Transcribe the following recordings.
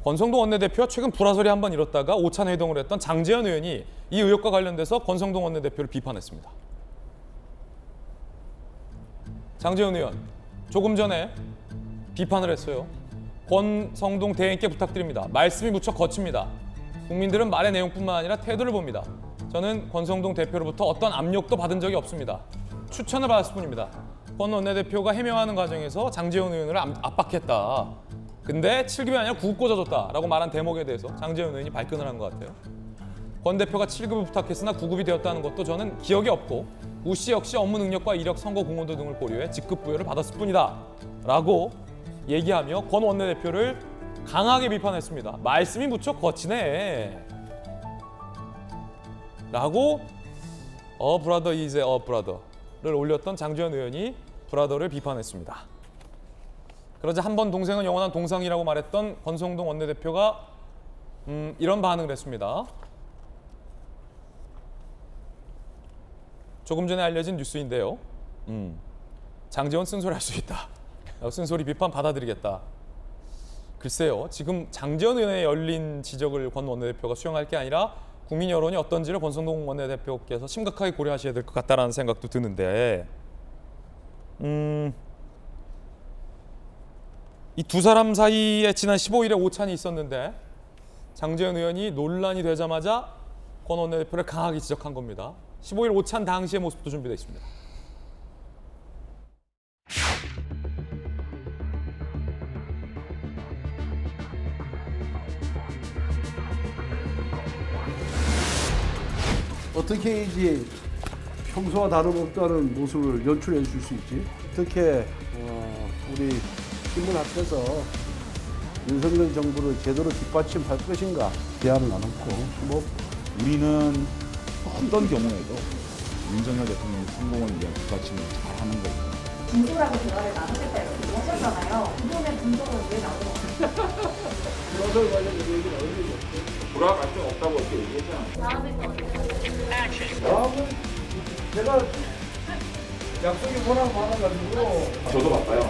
권성동 원내대표와 최근 불화설이 한번 일었다가 오찬 회동을 했던 장제원 의원이 이 의혹과 관련돼서 권성동 원내대표를 비판했습니다. 장제원 의원, 조금 전에 비판을 했어요. 권성동 대행께 부탁드립니다. 말씀이 무척 거칩니다. 국민들은 말의 내용뿐만 아니라 태도를 봅니다. 저는 권성동 대표로부터 어떤 압력도 받은 적이 없습니다. 추천을 받았을 뿐입니다. 권 원내대표가 해명하는 과정에서 장제원 의원을 압박했다. 근데 7급이 아니라 9급 꽂아줬다라고 말한 대목에 대해서 장제원 의원이 발끈을 한 것 같아요. 권 대표가 7급을 부탁했으나 9급이 되었다는 것도 저는 기억이 없고 우 씨 역시 업무 능력과 이력, 선거 공헌도 등을 고려해 직급 부여를 받았을 뿐이다 라고 얘기하며 권 원내대표를 강하게 비판했습니다. 말씀이 무척 거치네 라고 브라더 is a brother를 올렸던 장제원 의원이 브라더를 비판했습니다. 그러자 한 번 동생은 영원한 동상이라고 말했던 권성동 원내대표가 이런 반응을 했습니다. 조금 전에 알려진 뉴스인데요. 장제원 쓴소리 할 수 있다. 쓴소리 비판 받아들이겠다. 글쎄요. 지금 장제원 의원의 열린 지적을 권 원내대표가 수용할 게 아니라 국민 여론이 어떤지를 권성동 원내대표께서 심각하게 고려하셔야 될 것 같다라는 생각도 드는데 이 두 사람 사이에 지난 15일에 오찬이 있었는데 장제원 의원이 논란이 되자마자 권 원내대표를 강하게 지적한 겁니다. 15일 오찬 당시의 모습도 준비되어 있습니다. 어떻게 해야지 평소와 다름없다는 모습을 연출해 줄 수 있지? 어떻게 우리 신문 앞에서 윤석열 정부를 제대로 뒷받침할 것인가 대안을 나눴고 뭐 우리는 어떤 경우에도 윤석열 대통령의 성공을 위한 뒷받침을 잘하는 거고. 진솔하게 대화를 나누겠다 이렇게 얘기하셨잖아요. 이번에 분석은 왜 나오는 거예요? 불화설 관련 얘기는 어디 없어요? 불화 갈등 없다고 이렇게 얘기했잖아. 다음에 또 어떻게 하세요? 다음은 제가 약속이 워낙 많아가지고 저도 바빠요.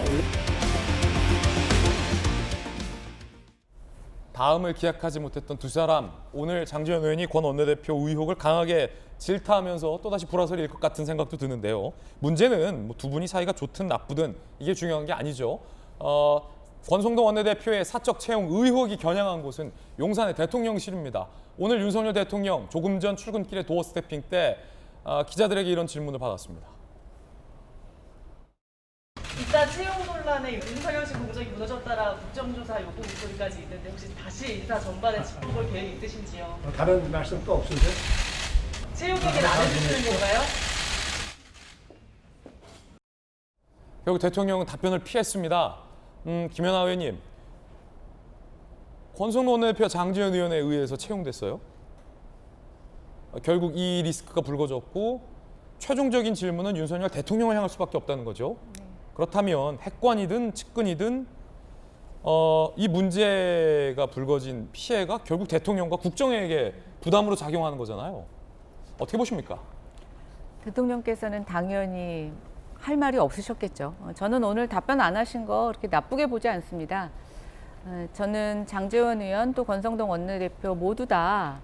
다음을 기약하지 못했던 두 사람, 오늘 장제원 의원이 권 원내대표 의혹을 강하게 질타하면서 또다시 불화설일 것 같은 생각도 드는데요. 문제는 뭐 두 분이 사이가 좋든 나쁘든 이게 중요한 게 아니죠. 권성동 원내대표의 사적 채용 의혹이 겨냥한 곳은 용산의 대통령실입니다. 오늘 윤석열 대통령 조금 전 출근길에 도어 스태핑 때 기자들에게 이런 질문을 받았습니다. 이따 채용 논란에 윤석열식 공적이 무너졌다라 국정조사 요구 목소리까지 있는데 혹시 다시 인사 전반에 짚어볼 계획이 있으신지요? 다른 말씀 또 없으세요? 채용 얘기는 안 해주시는 건가요? 결국 대통령은 답변을 피했습니다. 김연아 의원님, 권성동 원내대표 장제원 의원에 의해서 채용됐어요. 결국 이 리스크가 불거졌고 최종적인 질문은 윤석열 대통령을 향할 수밖에 없다는 거죠. 그렇다면 핵관이든 측근이든 이 문제가 불거진 피해가 결국 대통령과 국정에게 부담으로 작용하는 거잖아요. 어떻게 보십니까? 대통령께서는 당연히 할 말이 없으셨겠죠. 저는 오늘 답변 안 하신 거 그렇게 나쁘게 보지 않습니다. 저는 장제원 의원 또 권성동 원내대표 모두 다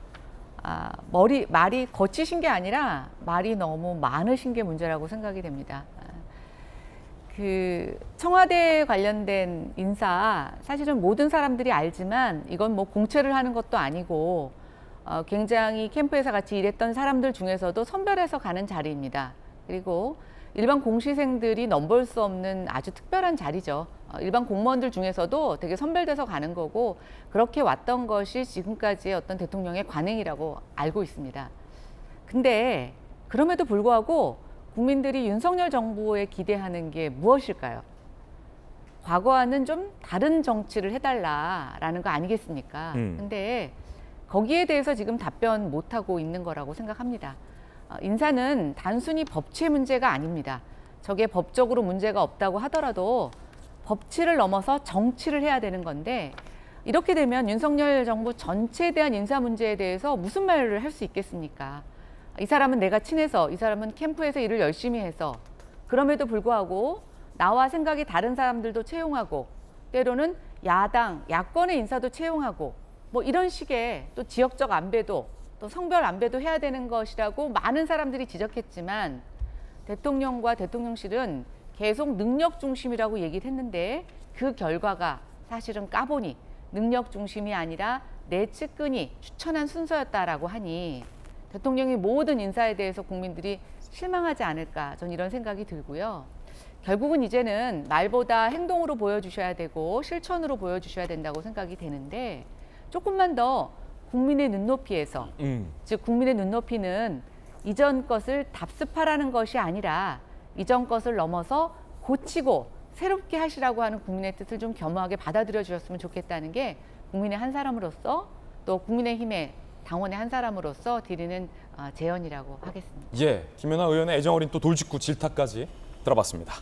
말이 거치신 게 아니라 말이 너무 많으신 게 문제라고 생각이 됩니다. 그 청와대 관련된 인사 사실은 모든 사람들이 알지만 이건 뭐 공채를 하는 것도 아니고 굉장히 캠프에서 같이 일했던 사람들 중에서도 선별해서 가는 자리입니다. 그리고 일반 공시생들이 넘볼 수 없는 아주 특별한 자리죠. 일반 공무원들 중에서도 되게 선별돼서 가는 거고 그렇게 왔던 것이 지금까지의 어떤 대통령의 관행이라고 알고 있습니다. 근데 그럼에도 불구하고 국민들이 윤석열 정부에 기대하는 게 무엇일까요? 과거와는 좀 다른 정치를 해달라라는 거 아니겠습니까? 근데 거기에 대해서 지금 답변 못하고 있는 거라고 생각합니다. 인사는 단순히 법치 문제가 아닙니다. 저게 법적으로 문제가 없다고 하더라도 법치를 넘어서 정치를 해야 되는 건데 이렇게 되면 윤석열 정부 전체에 대한 인사 문제에 대해서 무슨 말을 할 수 있겠습니까? 이 사람은 내가 친해서, 이 사람은 캠프에서 일을 열심히 해서 그럼에도 불구하고 나와 생각이 다른 사람들도 채용하고 때로는 야당, 야권의 인사도 채용하고 뭐 이런 식의 또 지역적 안배도 또 성별 안배도 해야 되는 것이라고 많은 사람들이 지적했지만 대통령과 대통령실은 계속 능력 중심이라고 얘기를 했는데 그 결과가 사실은 까보니 능력 중심이 아니라 내 측근이 추천한 순서였다라고 하니 대통령이 모든 인사에 대해서 국민들이 실망하지 않을까 전 이런 생각이 들고요. 결국은 이제는 말보다 행동으로 보여주셔야 되고 실천으로 보여주셔야 된다고 생각이 되는데 조금만 더 국민의 눈높이에서 즉 국민의 눈높이는 이전 것을 답습하라는 것이 아니라 이전 것을 넘어서 고치고 새롭게 하시라고 하는 국민의 뜻을 좀 겸허하게 받아들여 주셨으면 좋겠다는 게 국민의 한 사람으로서 또 국민의힘의 당원의 한 사람으로서 드리는 제언이라고 하겠습니다. 예, 김연아 의원의 애정어린 또 돌직구 질타까지 들어봤습니다.